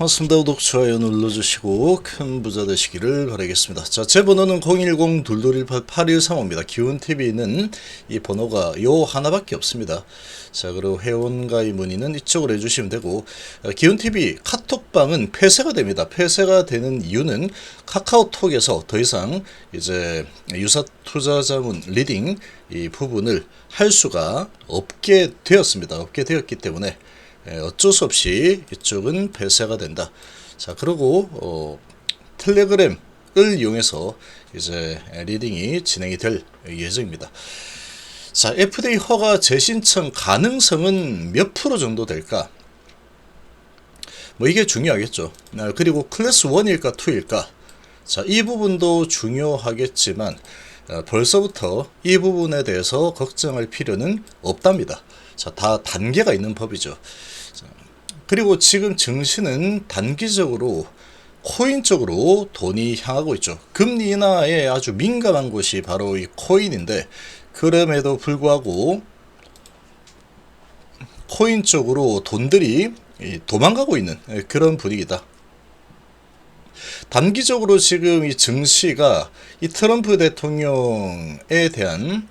반갑습니다. 구독, 좋아요 눌러주시고 큰 부자 되시기를 바라겠습니다. 자, 제 번호는 010-2218-8135입니다. 기운TV는 이 번호가 요 하나밖에 없습니다. 자, 그리고 회원가입 문의는 이쪽으로 해주시면 되고, 기운TV 카톡방은 폐쇄가 됩니다. 폐쇄가 되는 이유는 카카오톡에서 더 이상 이제 유사 투자자문 리딩 이 부분을 할 수가 없게 되었습니다. 없게 되었기 때문에 어쩔 수 없이 이쪽은 폐쇄가 된다. 자, 그리고 텔레그램을 이용해서 이제 리딩이 진행이 될 예정입니다. 자, FDA 허가 재신청 가능성은 몇 프로 정도 될까? 뭐 이게 중요하겠죠. 그리고 클래스 1일까 2일까? 자, 이 부분도 중요하겠지만 벌써부터 이 부분에 대해서 걱정할 필요는 없답니다. 자, 다 단계가 있는 법이죠. 자, 그리고 지금 증시는 단기적으로 코인 쪽으로 돈이 향하고 있죠. 금리 인하에 아주 민감한 곳이 바로 이 코인인데, 그럼에도 불구하고 코인 쪽으로 돈들이 도망가고 있는 그런 분위기다. 단기적으로 지금 이 증시가 이 트럼프 대통령에 대한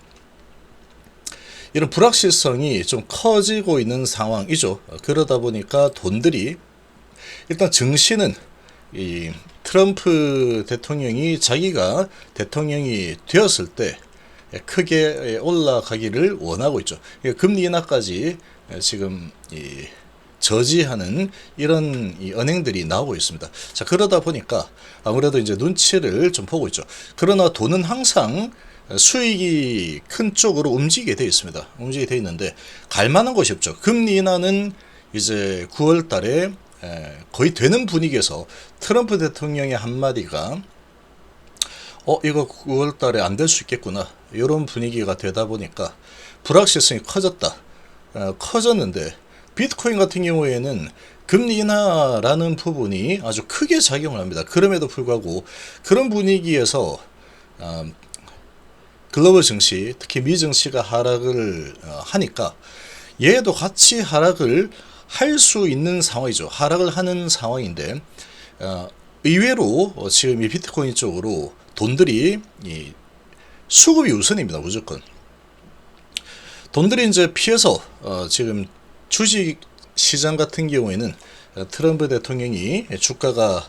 이런 불확실성이 좀 커지고 있는 상황이죠. 그러다 보니까 돈들이, 일단 증시는 이 트럼프 대통령이 자기가 대통령이 되었을 때 크게 올라가기를 원하고 있죠. 금리 인하까지 지금 저지하는 이런 은행들이 나오고 있습니다. 자, 그러다 보니까 아무래도 이제 눈치를 좀 보고 있죠. 그러나 돈은 항상 수익이 큰 쪽으로 움직이게 되어 있습니다. 움직이게 되어 있는데 갈만한 곳이 없죠. 금리 인하는 이제 9월 달에 거의 되는 분위기에서 트럼프 대통령의 한마디가 이거 9월 달에 안 될 수 있겠구나, 이런 분위기가 되다 보니까 불확실성이 커졌다. 커졌는데 비트코인 같은 경우에는 금리 인하라는 부분이 아주 크게 작용을 합니다. 그럼에도 불구하고 그런 분위기에서 글로벌 증시, 특히 미 증시가 하락을 하니까 얘도 같이 하락을 할 수 있는 상황이죠. 하락을 하는 상황인데 의외로 지금 이 비트코인 쪽으로 돈들이 수급이 우선입니다. 무조건 돈들이 이제 피해서 지금 주식 시장 같은 경우에는 트럼프 대통령이 주가가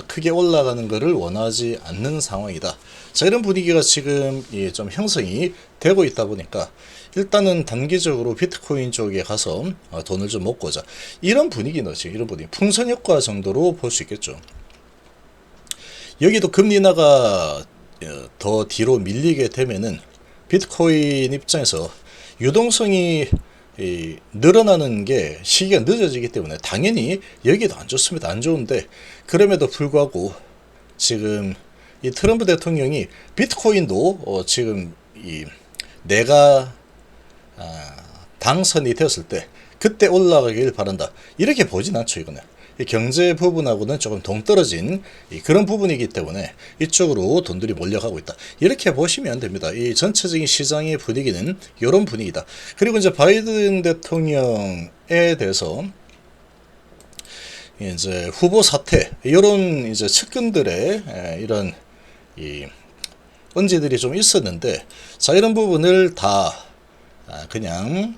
크게 올라가는 것을 원하지 않는 상황이다. 자, 이런 분위기가 지금 좀 형성이 되고 있다 보니까 일단은 단기적으로 비트코인 쪽에 가서 돈을 좀 먹고자, 이런 분위기는 지금 이런 분위기, 풍선 효과 정도로 볼 수 있겠죠. 여기도 금리 인하가 더 뒤로 밀리게 되면은 비트코인 입장에서 유동성이 늘어나는 게 시기가 늦어지기 때문에 당연히 여기도 안 좋습니다. 안 좋은데, 그럼에도 불구하고 지금 이 트럼프 대통령이 비트코인도 지금 내가 당선이 되었을 때 그때 올라가길 바란다, 이렇게 보진 않죠. 이거는 이 경제 부분하고는 조금 동떨어진 그런 부분이기 때문에 이쪽으로 돈들이 몰려가고 있다, 이렇게 보시면 됩니다. 이 전체적인 시장의 분위기는 이런 분위기다. 그리고 이제 바이든 대통령에 대해서 이제 후보 사퇴, 이런 이제 측근들의 이런 언지들이 좀 있었는데, 자, 이런 부분을 다 그냥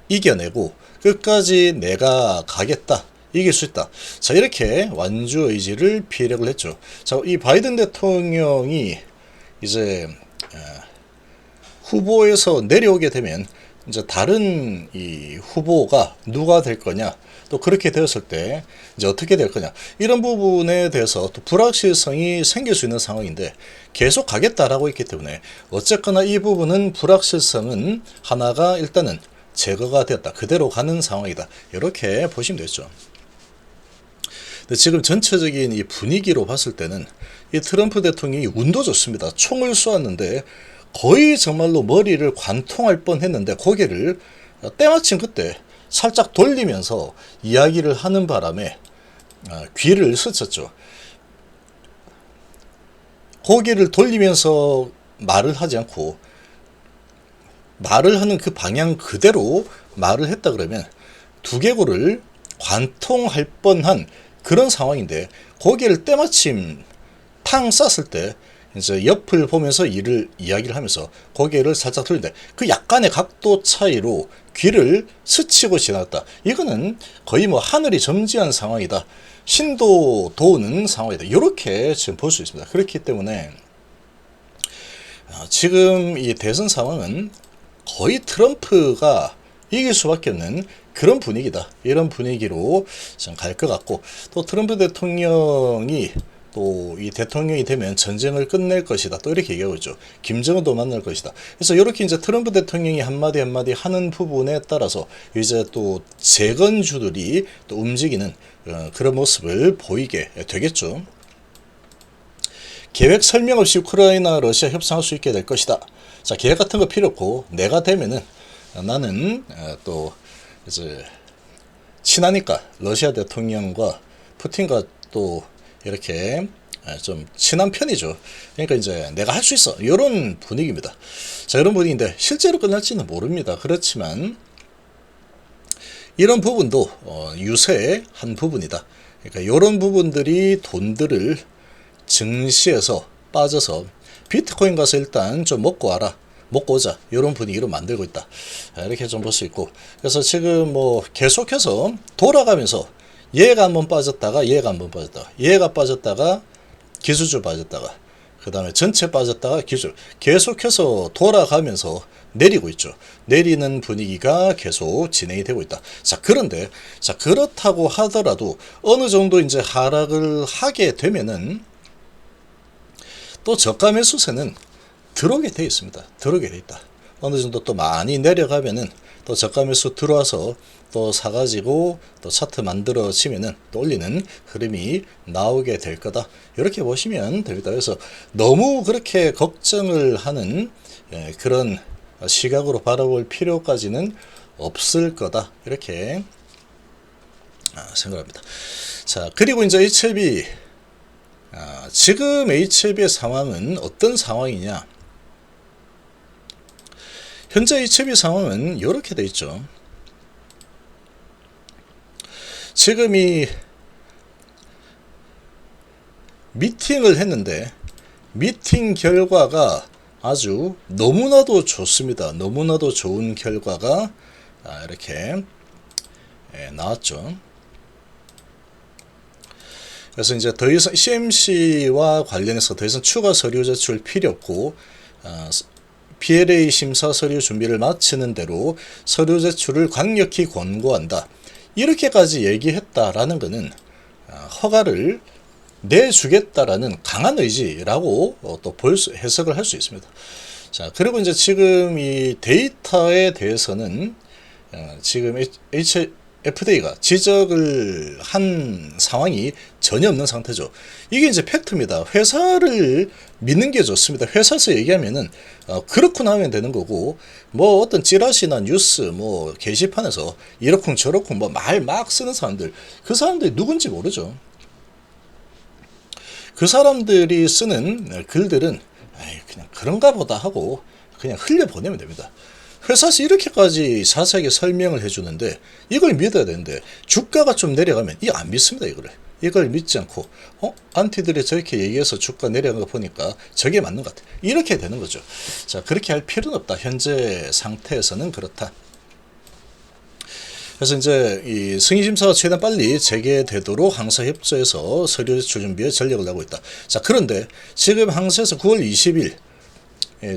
이겨내고 끝까지 내가 가겠다, 이길 수 있다. 자, 이렇게 완주 의지를 피력을 했죠. 자, 이 바이든 대통령이 이제 후보에서 내려오게 되면 이제 다른 이 후보가 누가 될 거냐, 또 그렇게 되었을 때 이제 어떻게 될 거냐, 이런 부분에 대해서 또 불확실성이 생길 수 있는 상황인데 계속 가겠다라고 했기 때문에 어쨌거나 이 부분은 불확실성은 하나가 일단은 제거가 되었다, 그대로 가는 상황이다, 이렇게 보시면 되죠. 근데 지금 전체적인 이 분위기로 봤을 때는 이 트럼프 대통령이 운도 좋습니다. 총을 쏘았는데 거의 정말로 머리를 관통할 뻔했는데 고개를 때마침 그때 살짝 돌리면서 이야기를 하는 바람에 귀를 스쳤죠. 고개를 돌리면서 말을 하지 않고 말을 하는 그 방향 그대로 말을 했다 그러면 두개골을 관통할 뻔한 그런 상황인데 거기를 때마침 탕 쌌을 때 이제 옆을 보면서 이야기를 하면서 고개를 살짝 돌린다. 그 약간의 각도 차이로 귀를 스치고 지나갔다. 이거는 거의 뭐 하늘이 점지한 상황이다. 신도 도는 상황이다. 이렇게 지금 볼 수 있습니다. 그렇기 때문에 지금 이 대선 상황은 거의 트럼프가 이길 수밖에 없는 그런 분위기다. 이런 분위기로 갈 것 같고, 또 트럼프 대통령이 또 이 대통령이 되면 전쟁을 끝낼 것이다. 또 이렇게 얘기하고 있죠. 김정은도 만날 것이다. 그래서 이렇게 이제 트럼프 대통령이 한마디 한마디 하는 부분에 따라서 이제 또 재건주들이 또 움직이는 그런 모습을 보이게 되겠죠. 계획 설명 없이 우크라이나 러시아 협상할 수 있게 될 것이다. 자, 계획 같은 거 필요 없고 내가 되면은 나는 또 이제 친하니까 러시아 대통령과 푸틴과 또 이렇게 좀 친한 편이죠. 그러니까 이제 내가 할 수 있어. 이런 분위기입니다. 자, 이런 분위기인데 실제로 끝날지는 모릅니다. 그렇지만 이런 부분도 유세의 한 부분이다. 그러니까 이런 부분들이 돈들을 증시에서 빠져서 비트코인 가서 일단 좀 먹고 와라. 먹고 오자. 이런 분위기로 만들고 있다. 이렇게 좀 볼 수 있고. 그래서 지금 뭐 계속해서 돌아가면서 얘가 한번 빠졌다가 얘가 한번 빠졌다가 얘가 빠졌다가 기술주 빠졌다가 그 다음에 전체 빠졌다가 기술 계속해서 돌아가면서 내리고 있죠. 내리는 분위기가 계속 진행이 되고 있다. 자, 그런데 자, 그렇다고 하더라도 어느 정도 이제 하락을 하게 되면은 또 저가 매수세는 들어오게 되어 있습니다. 들어오게 되어 있다. 어느 정도 또 많이 내려가면은 또 저가 매수 들어와서 또 사가지고 또 차트 만들어지면은 또 올리는 흐름이 나오게 될 거다. 이렇게 보시면 됩니다. 그래서 너무 그렇게 걱정을 하는 그런 시각으로 바라볼 필요까지는 없을 거다. 이렇게 생각합니다. 자, 그리고 이제 HLB 지금 HLB의 상황은 어떤 상황이냐? 현재 HLB 상황은 이렇게 돼 있죠. 지금 이 미팅을 했는데 미팅 결과가 아주 너무나도 좋습니다. 너무나도 좋은 결과가 이렇게 나왔죠. 그래서 이제 더 이상 CMC와 관련해서 더 이상 추가 서류 제출 필요 없고 PLA 심사 서류 준비를 마치는 대로 서류 제출을 강력히 권고한다. 이렇게까지 얘기했다라는 것은 허가를 내주겠다라는 강한 의지라고 또 해석을 할 수 있습니다. 자, 그리고 이제 지금 이 데이터에 대해서는 지금 FDA가 지적을 한 상황이 전혀 없는 상태죠. 이게 이제 팩트입니다. 회사를 믿는 게 좋습니다. 회사에서 얘기하면은 그렇구나 하면 되는 거고, 뭐 어떤 찌라시나 뉴스 뭐 게시판에서 이러쿵 저러쿵 뭐 말 막 쓰는 사람들, 그 사람들이 누군지 모르죠. 그 사람들이 쓰는 글들은 그냥 그런가 보다 하고 그냥 흘려보내면 됩니다. 회사에서 이렇게까지 자세하게 설명을 해주는데 이걸 믿어야 되는데 주가가 좀 내려가면 이거 안 믿습니다. 이걸 믿지 않고 안티들이 저렇게 얘기해서 주가 내려간 거 보니까 저게 맞는 것 같아. 이렇게 되는 거죠. 자, 그렇게 할 필요는 없다. 현재 상태에서는 그렇다. 그래서 이제 이 승인심사가 최대한 빨리 재개되도록 항사협조에서 서류 제출 준비에 전력을 다하고 있다. 자, 그런데 지금 항사에서 9월 20일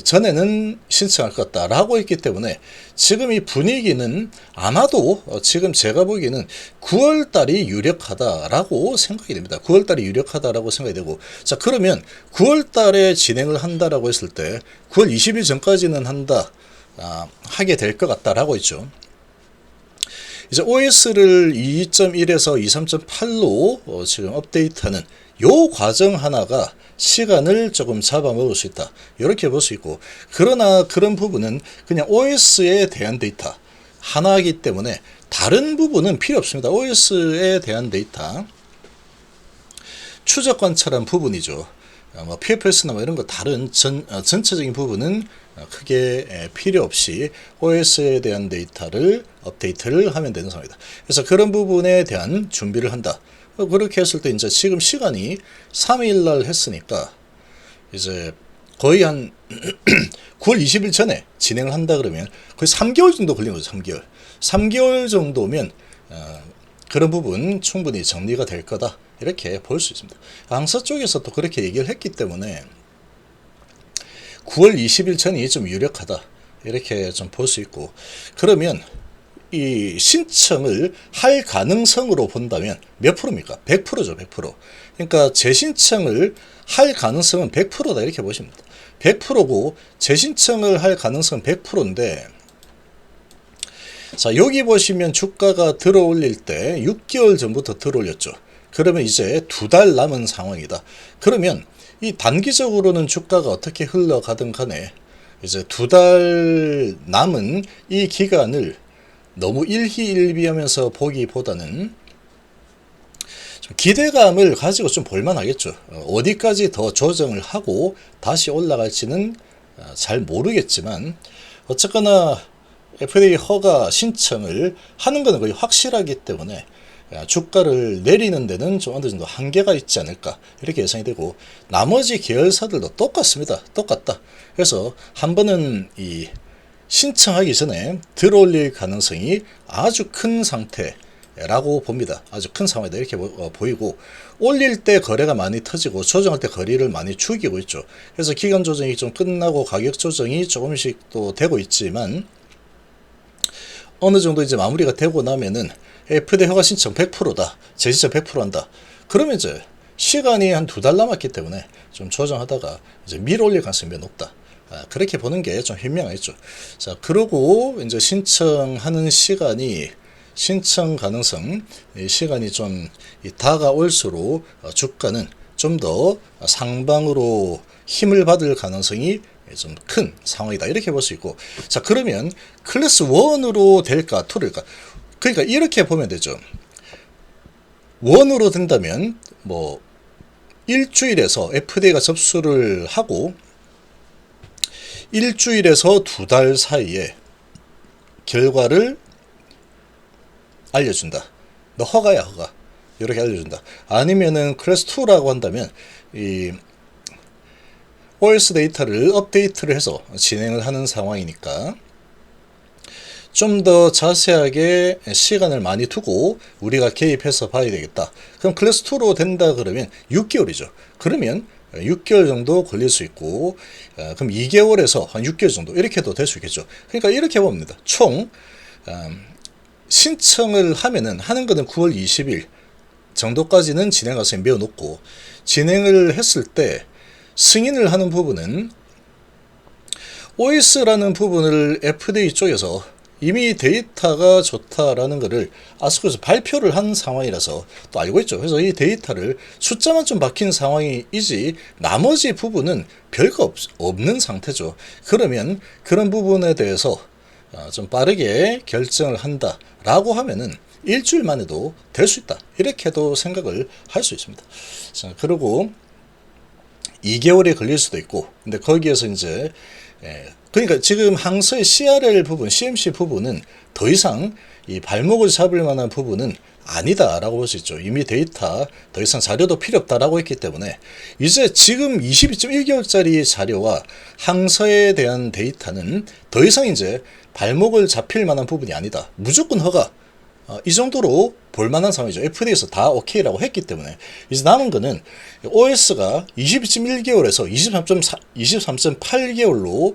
전에는 신청할 것 같다라고 했기 때문에 지금 이 분위기는 아마도 지금 제가 보기에는 9월달이 유력하다라고 생각이 됩니다. 9월달이 유력하다라고 생각이 되고, 자, 그러면 9월달에 진행을 한다라고 했을 때 9월 20일 전까지는 하게 될 것 같다라고 했죠. 이제 OS를 2.1에서 23.8로 지금 업데이트하는 요 과정 하나가 시간을 조금 잡아먹을 수 있다. 이렇게 볼 수 있고, 그러나 그런 부분은 그냥 OS에 대한 데이터 하나이기 때문에 다른 부분은 필요 없습니다. OS에 대한 데이터 추적 관찰한 부분이죠. 뭐 PFS나 뭐 이런 거 다른 전체적인 부분은 크게 필요 없이 OS에 대한 데이터를 업데이트를 하면 되는 상황이다. 그래서 그런 부분에 대한 준비를 한다. 그렇게 했을 때 이제 지금 시간이 3일 날 했으니까 이제 거의 한 9월 20일 전에 진행을 한다 그러면 거의 3개월 정도 걸린 거죠. 3개월. 3개월 정도면 그런 부분 충분히 정리가 될 거다. 이렇게 볼 수 있습니다. 항사 쪽에서 또 그렇게 얘기를 했기 때문에 9월 20일 전이 좀 유력하다. 이렇게 좀 볼 수 있고, 그러면 이 신청을 할 가능성으로 본다면 몇 프로입니까? 100%죠, 100%. 그러니까 재신청을 할 가능성은 100%다 이렇게 보시면 됩니다. 100%고 재신청을 할 가능성은 100%인데, 자, 여기 보시면 주가가 들어올릴 때 6개월 전부터 들어올렸죠. 그러면 이제 2달 남은 상황이다. 그러면 이 단기적으로는 주가가 어떻게 흘러가든 간에 이제 2달 남은 이 기간을 너무 일희일비하면서 보기보다는 좀 기대감을 가지고 좀 볼만하겠죠. 어디까지 더 조정을 하고 다시 올라갈지는 잘 모르겠지만, 어쨌거나 FDA 허가 신청을 하는 것은 거의 확실하기 때문에 주가를 내리는 데는 좀 어느 정도 한계가 있지 않을까 이렇게 예상이 되고, 나머지 계열사들도 똑같습니다. 똑같다. 그래서 한 번은 이 신청하기 전에 들어올릴 가능성이 아주 큰 상태라고 봅니다. 아주 큰 상황이다 이렇게 보이고, 올릴 때 거래가 많이 터지고 조정할 때 거리를 많이 죽이고 있죠. 그래서 기간 조정이 좀 끝나고 가격 조정이 조금씩 또 되고 있지만, 어느 정도 이제 마무리가 되고 나면은 FDA 허가 신청 100%다. 재신청 100% 한다. 그러면 이제 시간이 한 2달 남았기 때문에 좀 조정하다가 이제 밀어 올릴 가능성이 몇 높다. 그렇게 보는 게 좀 현명하겠죠. 자, 그러고 이제 신청하는 시간이, 신청 가능성, 시간이 좀 다가올수록 주가는 좀 더 상방으로 힘을 받을 가능성이 좀 큰 상황이다. 이렇게 볼 수 있고, 자, 그러면 클래스 1으로 될까, 2로 될까? 그러니까 이렇게 보면 되죠. 1으로 된다면 뭐 일주일에서 FDA가 접수를 하고 일주일에서 2달 사이에 결과를 알려준다. 너 허가야, 허가. 이렇게 알려준다. 아니면은 클래스 2라고 한다면 이 OS 데이터를 업데이트를 해서 진행을 하는 상황이니까 좀 더 자세하게 시간을 많이 두고 우리가 개입해서 봐야 되겠다. 그럼 클래스 2로 된다 그러면 6개월이죠. 그러면 6개월 정도 걸릴 수 있고, 그럼 2개월에서 한 6개월 정도 이렇게도 될 수 있겠죠. 그러니까 이렇게 봅니다. 총 신청을 하면은 하는 거는 9월 20일 정도까지는 진행 가능성이 매우 높고, 진행을 했을 때 승인을 하는 부분은 OS라는 부분을 FDA 쪽에서 이미 데이터가 좋다라는 것을 아스코에서 발표를 한 상황이라서 또 알고 있죠. 그래서 이 데이터를 숫자만 좀 바뀐 상황이지 나머지 부분은 별거 없는 상태죠. 그러면 그런 부분에 대해서 좀 빠르게 결정을 한다라고 하면은 일주일만 해도 될 수 있다. 이렇게도 생각을 할 수 있습니다. 자, 그리고 2개월이 걸릴 수도 있고, 근데 거기에서 이제 그러니까 지금 항서의 CRL 부분, CMC 부분은 더 이상 이 발목을 잡을 만한 부분은 아니다라고 볼 수 있죠. 이미 데이터 더 이상 자료도 필요 없다라고 했기 때문에 이제 지금 22.1개월짜리 자료와 항서에 대한 데이터는 더 이상 이제 발목을 잡힐 만한 부분이 아니다. 무조건 허가. 이 정도로 볼만한 상황이죠. FDA에서 다 오케이라고 했기 때문에 이제 남은 거는 OS가 22.1개월에서 23.8개월로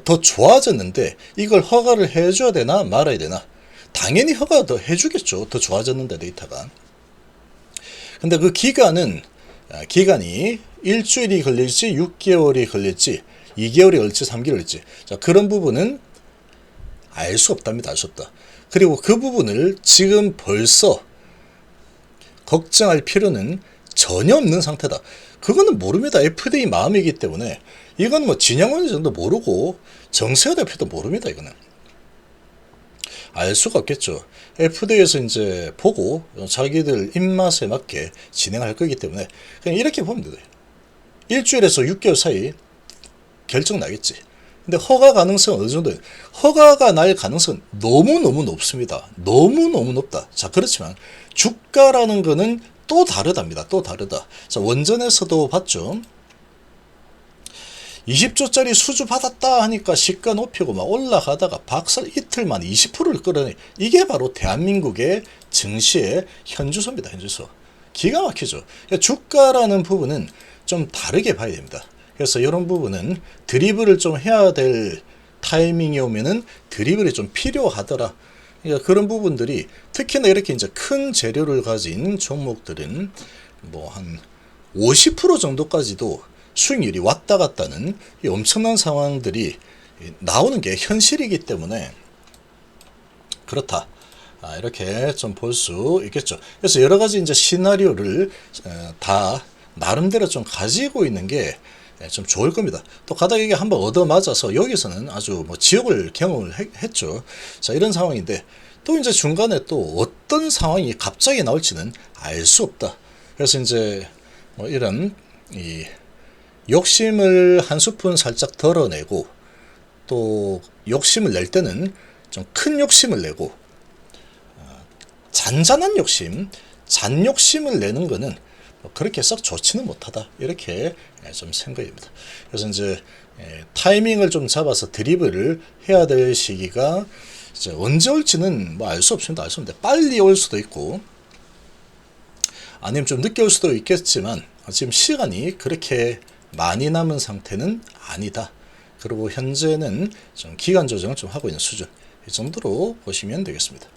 더 좋아졌는데 이걸 허가를 해줘야 되나 말아야 되나? 당연히 허가 더 해주겠죠. 더 좋아졌는데 데이터가. 근데 그 기간이 일주일이 걸릴지 6개월이 걸릴지 2개월이 걸릴지 3개월이 걸릴지, 자, 그런 부분은 알 수 없답니다. 알 수 없다. 그리고 그 부분을 지금 벌써 걱정할 필요는 전혀 없는 상태다. 그거는 모릅니다. FDA 마음이기 때문에 이건 뭐 진양원 정도 모르고 정세호 대표도 모릅니다. 이거는 알 수가 없겠죠. FDA에서 이제 보고 자기들 입맛에 맞게 진행할 거기 때문에 그냥 이렇게 보면 돼요. 일주일에서 6개월 사이 결정 나겠지. 근데 허가 가능성은 어느 정도? 허가가 날 가능성은 너무너무 높습니다. 너무너무 높다. 자, 그렇지만 주가라는 거는 또 다르답니다. 또 다르다. 자, 원전에서도 봤죠. 20조짜리 수주 받았다 하니까 시가 높이고 막 올라가다가 박살 이틀 만에 20%를 끌어내. 이게 바로 대한민국의 증시의 현주소입니다. 현주소. 기가 막히죠. 그러니까 주가라는 부분은 좀 다르게 봐야 됩니다. 그래서 이런 부분은 드리블을 좀 해야 될 타이밍이 오면은 드리블이 좀 필요하더라. 그러니까 그런 부분들이 특히나 이렇게 이제 큰 재료를 가진 종목들은 뭐 한 50% 정도까지도 수익률이 왔다 갔다는 이 엄청난 상황들이 나오는 게 현실이기 때문에 그렇다. 이렇게 좀 볼 수 있겠죠. 그래서 여러 가지 이제 시나리오를 다 나름대로 좀 가지고 있는 게 좀 좋을 겁니다. 또 가다가 이게 한번 얻어맞아서 여기서는 아주 뭐 지옥을 경험을 했죠. 자, 이런 상황인데 또 이제 중간에 또 어떤 상황이 갑자기 나올지는 알 수 없다. 그래서 이제 뭐 이런 이 욕심을 한 스푼 살짝 덜어내고 또 욕심을 낼 때는 좀 큰 욕심을 내고 잔잔한 욕심, 잔욕심을 내는 거는 그렇게 썩 좋지는 못하다. 이렇게 좀 생각입니다. 그래서 이제 타이밍을 좀 잡아서 드리블을 해야 될 시기가 이제 언제 올지는 뭐 알 수 없습니다. 알 수 없는데 빨리 올 수도 있고 아니면 좀 늦게 올 수도 있겠지만 지금 시간이 그렇게 많이 남은 상태는 아니다. 그리고 현재는 좀 기간 조정을 좀 하고 있는 수준. 이 정도로 보시면 되겠습니다.